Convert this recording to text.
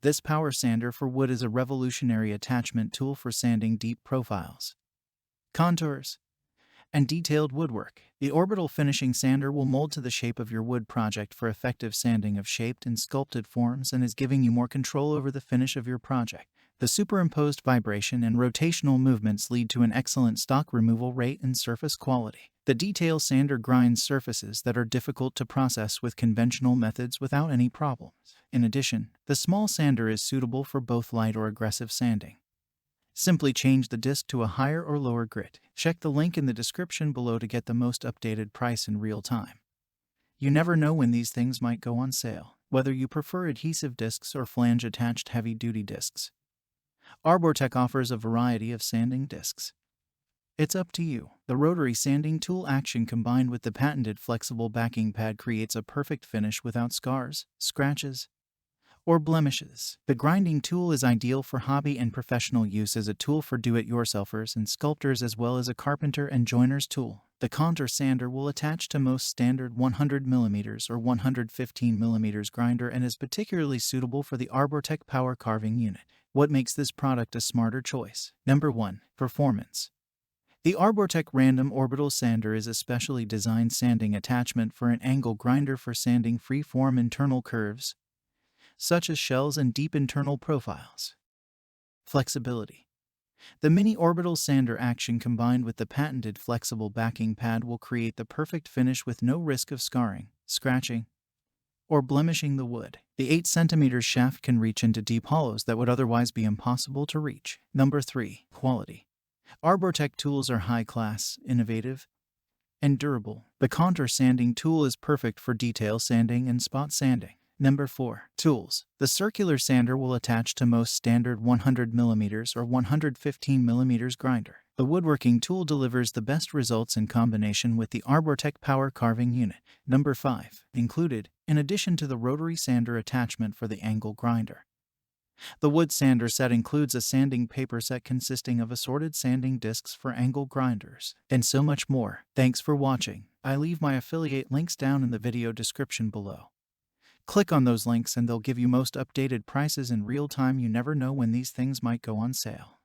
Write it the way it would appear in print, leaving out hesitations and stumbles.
This power sander for wood is a revolutionary attachment tool for sanding deep profiles, contours, and detailed woodwork. The orbital finishing sander will mold to the shape of your wood project for effective sanding of shaped and sculpted forms and is giving you more control over the finish of your project. The superimposed vibration and rotational movements lead to an excellent stock removal rate and surface quality. The detail sander grinds surfaces that are difficult to process with conventional methods without any problems. In addition, the small sander is suitable for both light or aggressive sanding. Simply change the disc to a higher or lower grit. Check the link in the description below to get the most updated price in real time. You never know when these things might go on sale. Whether you prefer adhesive discs or flange-attached heavy-duty discs, Arbortech offers a variety of sanding discs. It's up to you. The rotary sanding tool action combined with the patented flexible backing pad creates a perfect finish without scars, scratches, or blemishes. The grinding tool is ideal for hobby and professional use as a tool for do-it-yourselfers and sculptors as well as a carpenter and joiner's tool. The contour sander will attach to most standard 100mm or 115mm grinder and is particularly suitable for the Arbortech power carving unit. What makes this product a smarter choice? Number 1. Performance. The Arbortech Random Orbital Sander is a specially designed sanding attachment for an angle grinder for sanding free-form internal curves, such as shells and deep internal profiles. Flexibility. The mini orbital sander action combined with the patented flexible backing pad will create the perfect finish with no risk of scarring, scratching, or blemishing the wood. The 8cm shaft can reach into deep hollows that would otherwise be impossible to reach. Number 3. Quality. Arbortech tools are high-class, innovative, and durable. The contour sanding tool is perfect for detail sanding and spot sanding. Number 4. Tools. The circular sander will attach to most standard 100mm or 115mm grinder. The woodworking tool delivers the best results in combination with the Arbortech power carving unit. Number 5. Included, in addition to the rotary sander attachment for the angle grinder, the wood sander set includes a sanding paper set consisting of assorted sanding discs for angle grinders, and so much more. Thanks for watching. I leave my affiliate links down in the video description below. Click on those links and they'll give you most updated prices in real time. You never know when these things might go on sale.